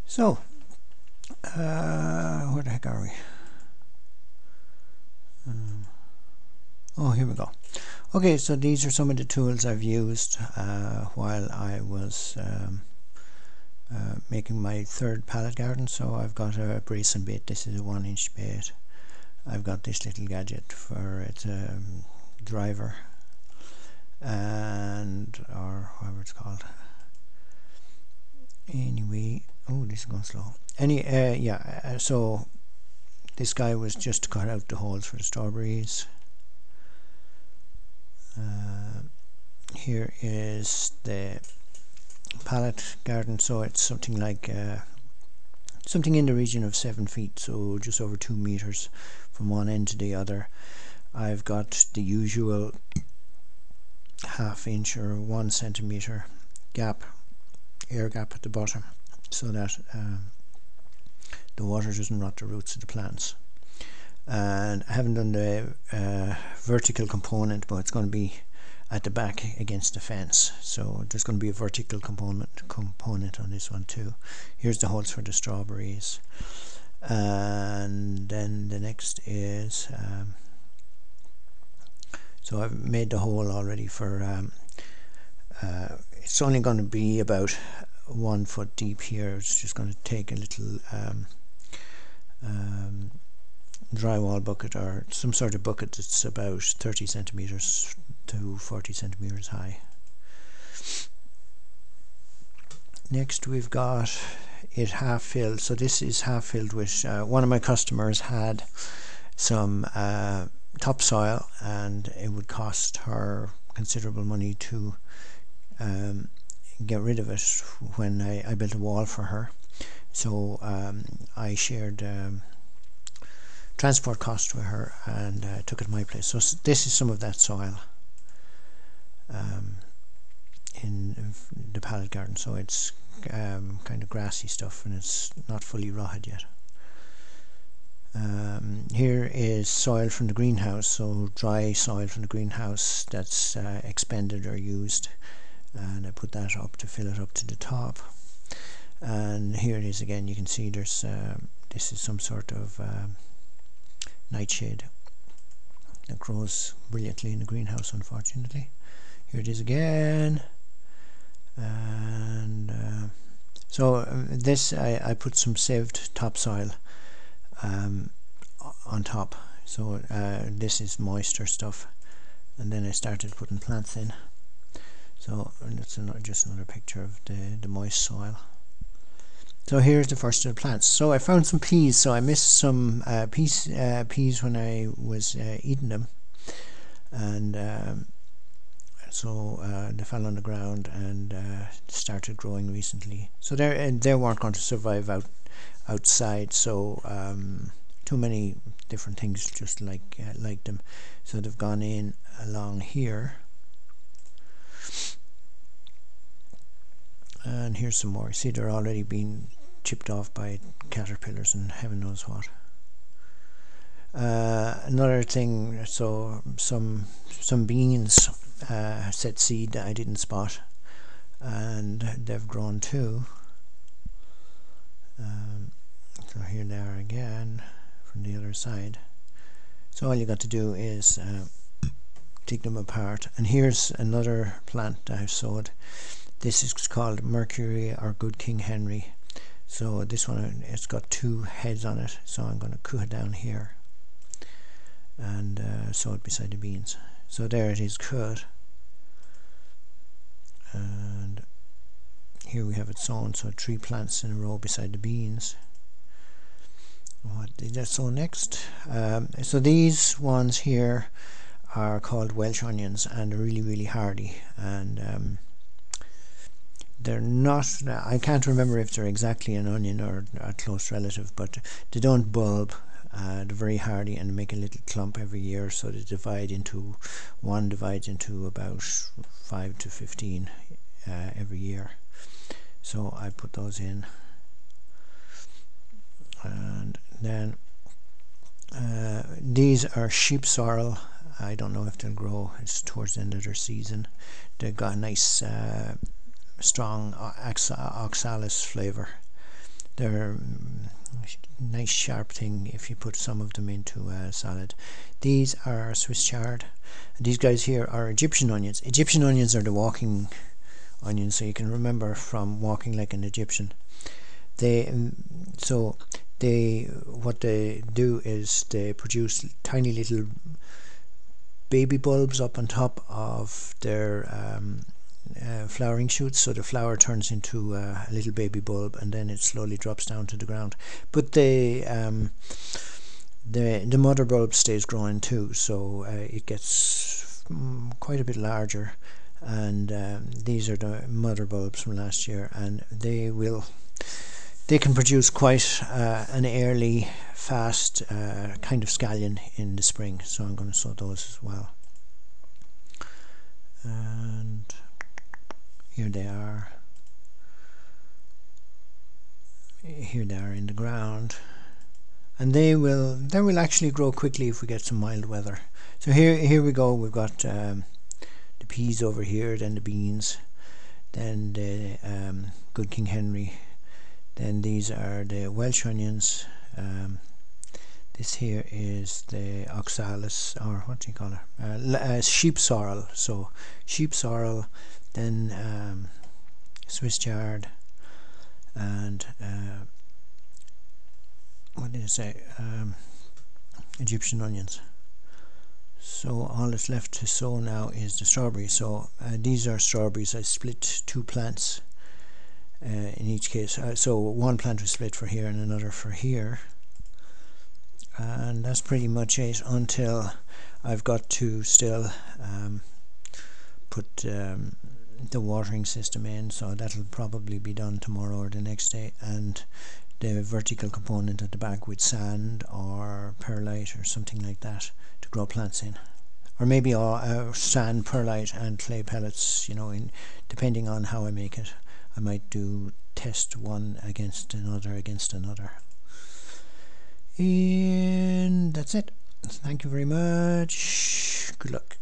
So, where the heck are we? Oh, here we go. Okay, so these are some of the tools I've used while I was making my third pallet garden. So I've got a brace and bait. This is a 1-inch bait. I've got this little gadget for its driver, and or whatever it's called. Anyway, oh, this is going slow. So this guy was just to cut out the holes for the strawberries. Here is the pallet garden, so it's something like something in the region of 7 feet, so just over 2 meters from one end to the other. I've got the usual 1/2 inch or 1 centimeter gap, air gap at the bottom, so that the water doesn't rot the roots of the plants. And I haven't done the vertical component, but it's going to be at the back against the fence, so there's going to be a vertical component on this one too. Here's the holes for the strawberries, and then the next is so I've made the hole already for it's only going to be about 1 foot deep here. It's just going to take a little drywall bucket or some sort of bucket that's about 30 centimeters to 40 centimeters high. Next we've got it half filled. So this is half filled with one of my customers had some topsoil, and it would cost her considerable money to get rid of it when I built a wall for her. So I shared transport cost with her and took it to my place. So this is some of that soil in the pallet garden. So it's kind of grassy stuff, and it's not fully rotted yet. Here is soil from the greenhouse, so dry soil from the greenhouse that's expended or used, and I put that up to fill it up to the top. And here it is again. You can see there's this is some sort of nightshade that grows brilliantly in the greenhouse, unfortunately. Here it is again. And so this I put some saved topsoil on top, so this is moisture stuff, and then I started putting plants in. So that's just another picture of the moist soil. So here's the first of the plants. So I found some peas, so I missed some peas when I was eating them, and so they fell on the ground and started growing recently. So they weren't going to survive outside, so too many different things just like them, so they've gone in along here. And here's some more. See, they're already being chipped off by caterpillars and heaven knows what. Another thing, so some beans set seed that I didn't spot, and they've grown too. So here they are again from the other side. So all you got to do is take them apart. And here's another plant that I've sowed. This is called Mercury or Good King Henry. So this one, it's got 2 heads on it, so I'm going to cut it down here and sow it beside the beans. So there it is cut, and here we have it sown, so 3 plants in a row beside the beans. What did I sow next? So these ones here are called Welsh onions, and they're really hardy, and they're not, I can't remember if they're exactly an onion or a close relative, but they don't bulb. They're very hardy and make a little clump every year, so they divide into about 5 to 15 every year. So I put those in, and then these are sheep sorrel. I don't know if they'll grow. It's towards the end of their season. They've got a nice strong oxalis flavour They're nice sharp thing if you put some of them into a salad. These are Swiss chard. These guys here are Egyptian onions. Egyptian onions are the walking onions, so you can remember from Walking Like an Egyptian. What they do is they produce tiny little baby bulbs up on top of their flowering shoots, so the flower turns into a little baby bulb, and then it slowly drops down to the ground. But the mother bulb stays growing too, so it gets quite a bit larger. And these are the mother bulbs from last year, and they can produce quite an early, fast kind of scallion in the spring. So I'm going to sow those as well. And here they are. Here they are in the ground, and they will actually grow quickly if we get some mild weather. So here we go. We've got the peas over here, then the beans, then the good King Henry, then these are the Welsh onions. This here is the oxalis, or what do you call it? Sheep sorrel. So sheep sorrel, then Swiss chard, and what did I say? Egyptian onions. So all that's left to sow now is the strawberries. So these are strawberries. I split 2 plants in each case. So one plant was split for here and another for here. And that's pretty much it, until I've got to still put the watering system in. So that'll probably be done tomorrow or the next day. And the vertical component at the back with sand or perlite or something like that to grow plants in, or maybe sand, perlite and clay pellets, depending on how I make it. I might test one against another. And that's it. Thank you very much. Good luck.